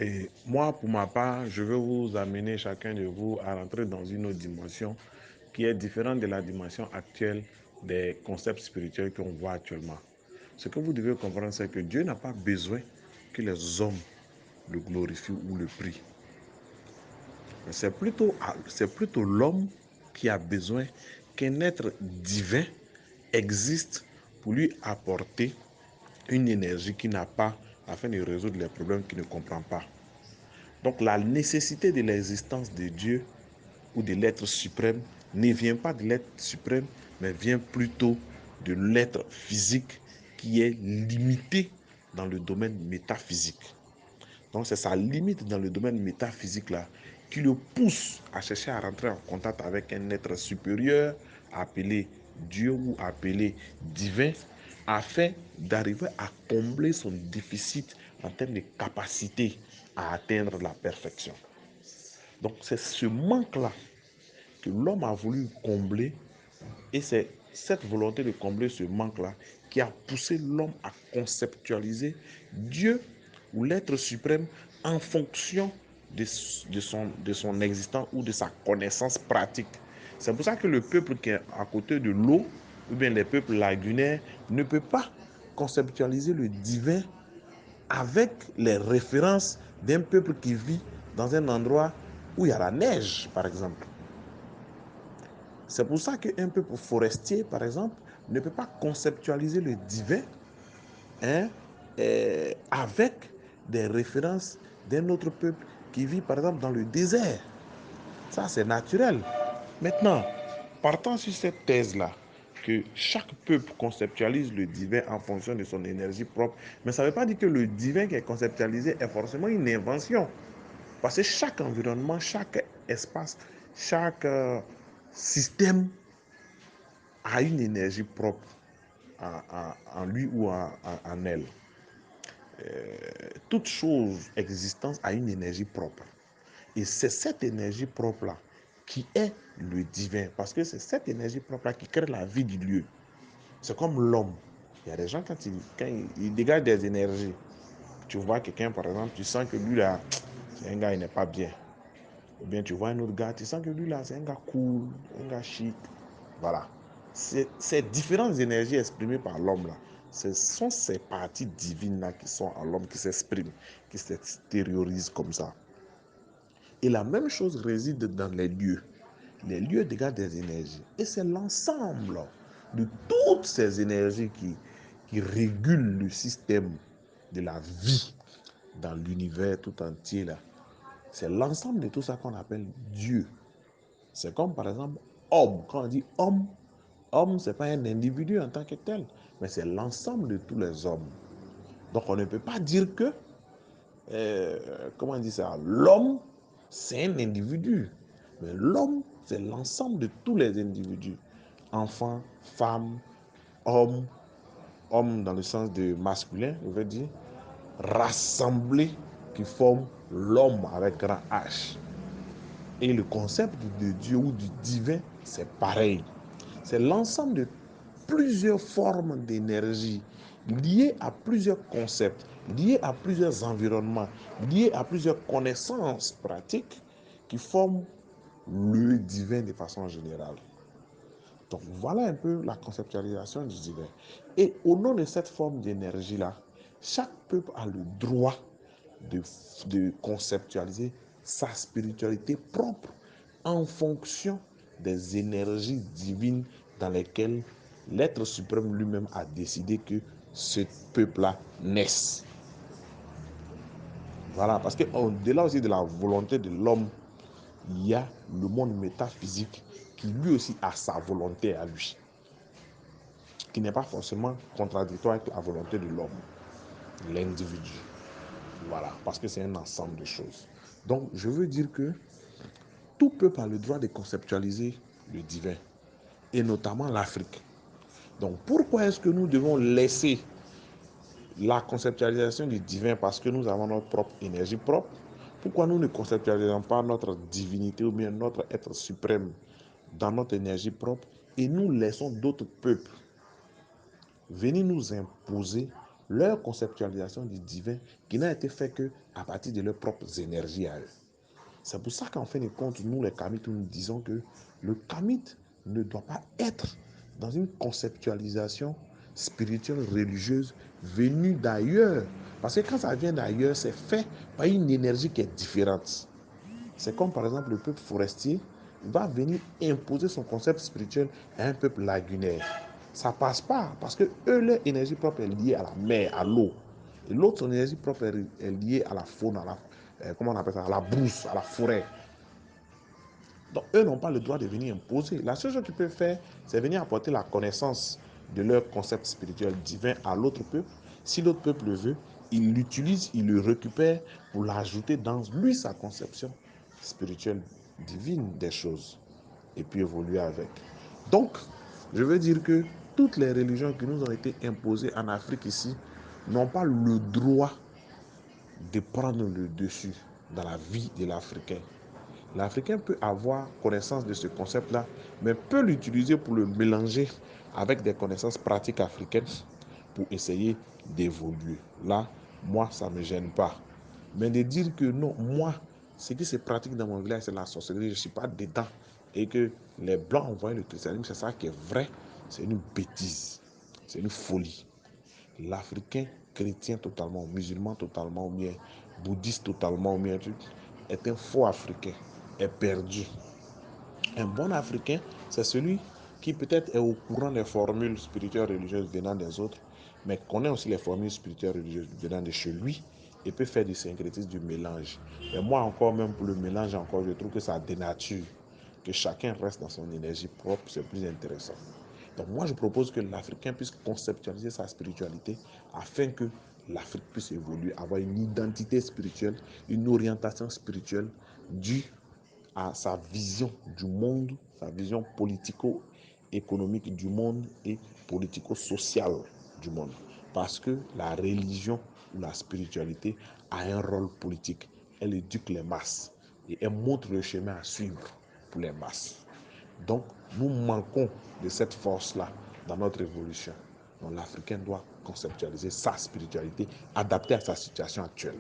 Et moi, pour ma part, je veux vous amener chacun de vous à rentrer dans une autre dimension qui est différente de la dimension actuelle des concepts spirituels qu'on voit actuellement. Ce que vous devez comprendre, c'est que Dieu n'a pas besoin que les hommes le glorifient ou le prient. C'est plutôt l'homme qui a besoin qu'un être divin existe pour lui apporter une énergie qu'il n'a pas afin de résoudre les problèmes qu'il ne comprend pas. Donc la nécessité de l'existence de Dieu ou de l'être suprême ne vient pas de l'être suprême, mais vient plutôt de l'être physique qui est limité dans le domaine métaphysique. Donc c'est sa limite dans le domaine métaphysique là qui le pousse à chercher à rentrer en contact avec un être supérieur appelé Dieu ou appelé divin afin d'arriver à combler son déficit en termes de capacité à atteindre la perfection. Donc c'est ce manque-là que l'homme a voulu combler et c'est cette volonté de combler ce manque-là qui a poussé l'homme à conceptualiser Dieu ou l'être suprême en fonction de son existence ou de sa connaissance pratique. C'est pour ça que le peuple qui est à côté de l'eau, ou bien les peuples lagunaires, ne peut pas conceptualiser le divin avec les références d'un peuple qui vit dans un endroit où il y a la neige, par exemple. C'est pour ça qu'un peuple forestier, par exemple, ne peut pas conceptualiser le divin avec des références d'un autre peuple qui vit, par exemple, dans le désert. Ça, c'est naturel. Maintenant, partant sur cette thèse-là, que chaque peuple conceptualise le divin en fonction de son énergie propre, mais ça ne veut pas dire que le divin qui est conceptualisé est forcément une invention. Parce que chaque environnement, chaque espace, chaque système a une énergie propre en lui ou en elle. Toute chose existence a une énergie propre. Et c'est cette énergie propre-là qui est le divin. Parce que c'est cette énergie propre-là qui crée la vie du lieu. C'est comme l'homme. Il y a des gens, quand ils dégagent des énergies, tu vois quelqu'un, par exemple, tu sens que lui, là, c'est un gars, il n'est pas bien. Ou bien tu vois un autre gars, tu sens que lui, là, c'est un gars cool, un gars chic. Voilà. Ces différentes énergies exprimées par l'homme là, ce sont ces parties divines là qui sont en l'homme, qui s'expriment, qui s'extériorisent comme ça. Et la même chose réside dans les lieux. Les lieux dégagent des énergies. Et c'est l'ensemble de toutes ces énergies qui régulent le système de la vie dans l'univers tout entier là. C'est l'ensemble de tout ça qu'on appelle Dieu. C'est comme par exemple homme. Quand on dit homme, homme, ce n'est pas un individu en tant que tel, mais c'est l'ensemble de tous les hommes. Donc on ne peut pas dire que, comment on dit ça, l'homme, c'est un individu. Mais l'homme, c'est l'ensemble de tous les individus. Enfants, femmes, hommes, hommes dans le sens de masculin, je veux dire, rassemblés qui forment l'homme avec grand H. Et le concept de Dieu ou du divin, c'est pareil. C'est l'ensemble de plusieurs formes d'énergie liées à plusieurs concepts, liées à plusieurs environnements, liées à plusieurs connaissances pratiques qui forment le divin de façon générale. Donc voilà un peu la conceptualisation du divin. Et au nom de cette forme d'énergie-là, chaque peuple a le droit de conceptualiser sa spiritualité propre en fonction des énergies divines dans lesquelles l'être suprême lui-même a décidé que ce peuple-là naisse. Voilà, parce qu'au-delà aussi de la volonté de l'homme, il y a le monde métaphysique qui lui aussi a sa volonté à lui, qui n'est pas forcément contradictoire avec la volonté de l'homme, l'individu. Voilà, parce que c'est un ensemble de choses. Donc, je veux dire que tout peuple a le droit de conceptualiser le divin, et notamment l'Afrique. Donc, pourquoi est-ce que nous devons laisser la conceptualisation du divin parce que nous avons notre propre énergie propre? Pourquoi nous ne conceptualisons pas notre divinité ou bien notre être suprême dans notre énergie propre et nous laissons d'autres peuples venir nous imposer leur conceptualisation du divin qui n'a été faite qu'à partir de leurs propres énergies à eux. C'est pour ça qu'en fin de compte, nous les Kamites, nous disons que le Kamite ne doit pas être dans une conceptualisation spirituelle, religieuse, venue d'ailleurs. Parce que quand ça vient d'ailleurs, c'est fait par une énergie qui est différente. C'est comme par exemple le peuple forestier va venir imposer son concept spirituel à un peuple lagunaire. Ça passe pas parce que eux, leur énergie propre est liée à la mer, à l'eau. Et l'autre, son énergie propre est liée à la faune, comment on appelle ça, à la brousse, à la forêt. Donc, eux n'ont pas le droit de venir imposer. La seule chose qu'ils peuvent faire, c'est venir apporter la connaissance de leur concept spirituel divin à l'autre peuple. Si l'autre peuple le veut, il l'utilise, il le récupère pour l'ajouter dans lui, sa conception spirituelle divine des choses. Et puis évoluer avec. Donc, je veux dire que toutes les religions qui nous ont été imposées en Afrique ici n'ont pas le droit de prendre le dessus dans la vie de l'Africain. L'Africain peut avoir connaissance de ce concept-là, mais peut l'utiliser pour le mélanger avec des connaissances pratiques africaines pour essayer d'évoluer. Là, moi, ça ne me gêne pas. Mais de dire que non, moi, ce qui se pratique dans mon village, c'est la sorcellerie, je ne suis pas dedans. Et que les Blancs envoient le christianisme, c'est ça qui est vrai, c'est une bêtise, c'est une folie. L'Africain chrétien totalement, musulman totalement, ou bien bouddhiste totalement, ou bien est un faux Africain, est perdu. Un bon Africain, c'est celui qui peut-être est au courant des formules spirituelles religieuses venant des autres, mais connaît aussi les formules spirituelles religieuses venant de chez lui et peut faire du syncrétisme, du mélange. Et moi encore, même pour le mélange encore, je trouve que ça dénature. Que chacun reste dans son énergie propre, c'est plus intéressant. Donc moi, je propose que l'Africain puisse conceptualiser sa spiritualité afin que l'Afrique puisse évoluer, avoir une identité spirituelle, une orientation spirituelle due à sa vision du monde, sa vision politico-économique du monde et politico-sociale du monde. Parce que la religion ou la spiritualité a un rôle politique. Elle éduque les masses et elle montre le chemin à suivre pour les masses. Donc, nous manquons de cette force-là dans notre évolution. Donc, l'Africain doit conceptualiser sa spiritualité adaptée à sa situation actuelle.